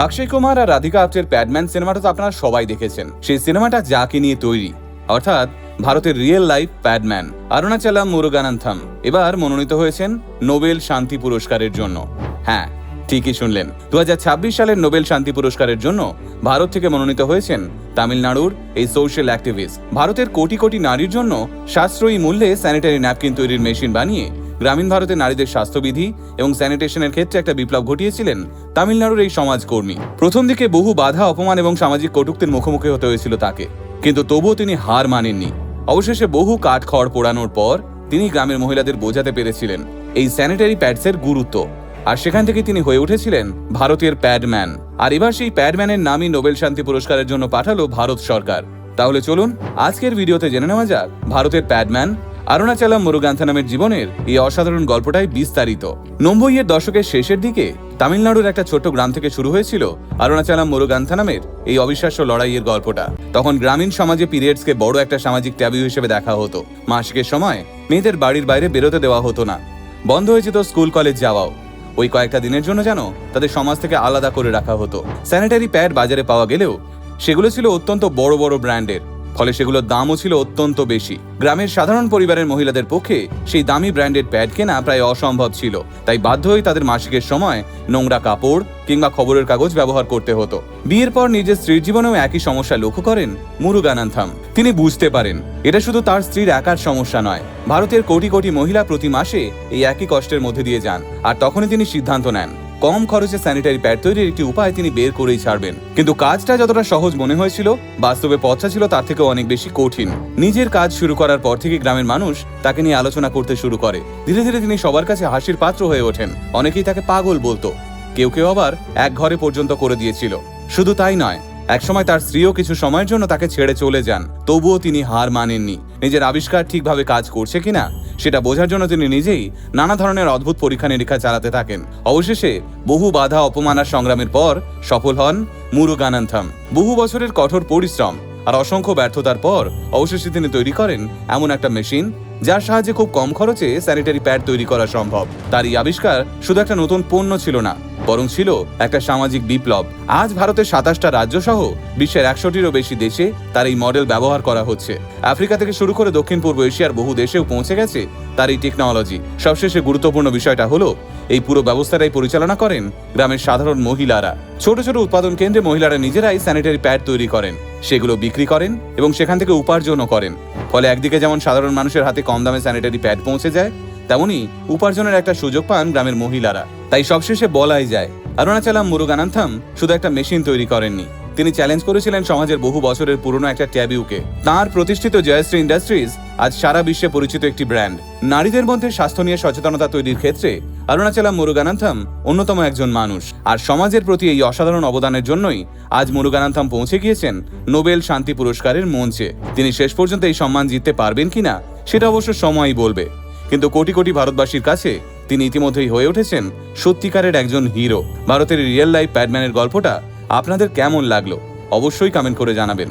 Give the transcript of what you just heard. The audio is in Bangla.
অক্ষয় কুমার আর রাধিকা আপ্টের প্যাডম্যান সিনেমাটা তো আপনারা সবাই দেখেছেন। সেই সিনেমাটা যাকে নিয়ে তৈরি, অর্থাৎ ভারতের রিয়েল লাইফ প্যাডম্যান অরুণাচলম মুরুগানান্থম এবার মনোনীত হয়েছেন নোবেল শান্তি পুরস্কারের জন্য। হ্যাঁ, ঠিকই শুনলেন, 2026 সালের নোবেল শান্তি পুরস্কারের জন্য ভারত থেকে মনোনীত হয়েছেন তামিলনাড়ুর এই সোশ্যাল অ্যাক্টিভিস্ট। ভারতের কোটি কোটি নারীর জন্য সাশ্রয়ী মূল্যে স্যানিটারি ন্যাপকিন তৈরির মেশিন বানিয়ে গ্রামীণ ভারতের নারীদের স্বাস্থ্যবিধি এবং স্যানিটেশনের ক্ষেত্রে একটা বিপ্লব ঘটিয়েছিলেন তামিলনাড়ুর এই সমাজকর্মী। প্রথম দিকে বহু বাধা, অপমান এবং সামাজিক কটূক্তির মুখোমুখি হতে হয়েছিল তাকে, কিন্তু তবুও তিনি হার মানেননি। অবশেষে বহু কাঠখড় পোড়ানোর পর তিনি গ্রামের মহিলাদের বোঝাতে পেরেছিলেন এই স্যানিটারি প্যাডসের গুরুত্ব, আর সেখান থেকে তিনি হয়ে উঠেছিলেন ভারতের প্যাডম্যান। আর এবার সেই প্যাডম্যানের নামই নোবেল শান্তি পুরস্কারের জন্য পাঠালো ভারত সরকার। তাহলে চলুন আজকের ভিডিওতে জেনে নেওয়া যাক ভারতের প্যাডম্যান অরুণাচলম মুরুগানান্থমের জীবনের এই অসাধারণ গল্পটাই বিস্তারিত। 90-এর দশকের শেষের দিকে তামিলনাড়ুর একটা ছোট্ট গ্রাম থেকে শুরু হয়েছিল অরুণাচলম মুরুগানান্থমের এই অবিশ্বাস্য লড়াইয়ের গল্পটা। তখন গ্রামীণ সমাজে পিরিয়ডসকে বড় একটা সামাজিক ট্যাবু হিসেবে দেখা হতো। মাসিকের সময় মেয়েদের বাড়ির বাইরে বেরোতে দেওয়া হতো না, বন্ধ হয়ে যেত স্কুল কলেজ যাওয়াও। ওই কয়েকটা দিনের জন্য যেন তাদের সমাজ থেকে আলাদা করে রাখা হতো। স্যানিটারি প্যাড বাজারে পাওয়া গেলেও সেগুলো ছিল অত্যন্ত বড় বড় ব্র্যান্ডের, ফলে সেগুলোর দামও ছিল অত্যন্ত বেশি। গ্রামের সাধারণ পরিবারের মহিলাদের পক্ষে সেই দামি ব্র্যান্ডেড প্যাড কেনা প্রায় অসম্ভব ছিল, তাই বাধ্য হয়ে তাদের মাসিকের সময় নোংরা কাপড় কিংবা খবরের কাগজ ব্যবহার করতে হতো। বিয়ের পর নিজের স্ত্রীর জীবনেও একই সমস্যা লক্ষ্য করেন মুরুগানান্থম। তিনি বুঝতে পারেন এটা শুধু তার স্ত্রীর একার সমস্যা নয়, ভারতের কোটি কোটি মহিলা প্রতি মাসে এই একই কষ্টের মধ্যে দিয়ে যান। আর তখনই তিনি সিদ্ধান্ত নেন কম খরচে স্যানিটারি প্যাড তৈরির একটি উপায় তিনি বের করেই ছাড়বেন। কিন্তু কাজটা যতটা সহজ মনে হয়েছিল, বাস্তবে পথটা ছিল তার থেকে অনেক বেশি কঠিন। নিজের কাজ শুরু করার পর থেকে গ্রামের মানুষ তাকে নিয়ে আলোচনা করতে শুরু করে। ধীরে ধীরে তিনি সবার কাছে হাসির পাত্র হয়ে ওঠেন। অনেকেই তাকে পাগল বলতো, কেউ কেউ আবার এক ঘরে পর্যন্ত করে দিয়েছিল। শুধু তাই নয়, একসময় তার স্ত্রীও কিছু সময়ের জন্য তাকে ছেড়ে চলে যান। তবুও তিনি হার মানেননি। নিজের আবিষ্কার ঠিকভাবে কাজ করছে কিনা সেটা বোঝার জন্য তিনি নিজেই নানা ধরনের অদ্ভুত পরীক্ষা নিরীক্ষা চালাতে থাকেন। অবশেষে বহু বাধা, অপমান আর সংগ্রামের পর সফল হন মুরুগানান্থম। বহু বছরের কঠোর পরিশ্রম আর অসংখ্য ব্যর্থতার পর অবশেষে তিনি তৈরি করেন এমন একটা মেশিন যার সাহায্যে খুব কম খরচে স্যানিটারি প্যাড তৈরি করা সম্ভব। তার এই আবিষ্কার শুধু একটা নতুন পণ্য ছিল না, বরং ছিল একটা সামাজিক বিপ্লব। আজ ভারতের 27টা রাজ্য সহ বিশ্বের 100টিরও বেশি দেশে তার এই মডেল ব্যবহার করা হচ্ছে। আফ্রিকা থেকে শুরু করে দক্ষিণ পূর্ব এশিয়ার বহু দেশেও পৌঁছে গেছে তার এই টেকনোলজি। সবশেষে গুরুত্বপূর্ণ বিষয়টা হলো এই পুরো ব্যবস্থাটাই পরিচালনা করেন গ্রামের সাধারণ মহিলারা। ছোট ছোট উৎপাদন কেন্দ্রে মহিলারা নিজেরাই স্যানিটারি প্যাড তৈরি করেন, সেগুলো বিক্রি করেন এবং সেখান থেকে উপার্জনও করেন। ফলে একদিকে যেমন সাধারণ মানুষের হাতে কম দামে স্যানিটারি প্যাড পৌঁছে যায়, তেমনি উপার্জনের একটা সুযোগ পান গ্রামের মহিলারা। তাই সবশেষে বলাই যায় অরুণাচলম মুরুগানান্থম শুধু একটা মেশিন তৈরি করেননি, তিনি চ্যালেঞ্জ করেছিলেন সমাজের বহু বছরের পুরনো একটা ট্যাবুকে। তাঁর প্রতিষ্ঠিত জয়শ্রী ইন্ডাস্ট্রিজ আজ সারা বিশ্বে পরিচিত একটি ব্র্যান্ড। নারীদের মধ্যে স্বাস্থ্য নিয়ে সচেতনতা তৈরির ক্ষেত্রে অরুণাচলম মুরুগানান্থম অন্যতম একজন মানুষ। আর সমাজের প্রতি এই অসাধারণ অবদানের জন্যই আজ মুরুগানান্থম পৌঁছে গিয়েছেন নোবেল শান্তি পুরস্কারের মঞ্চে। তিনি শেষ পর্যন্ত এই সম্মান জিততে পারবেন কিনা সেটা অবশ্য সময়ই বলবে, কিন্তু কোটি কোটি ভারতবাসীর কাছে তিনি ইতিমধ্যেই হয়ে উঠেছেন সত্যিকারের একজন হিরো। ভারতের রিয়েল লাইফ প্যাডম্যানের গল্পটা আপনাদের কেমন লাগলো অবশ্যই কমেন্ট করে জানাবেন।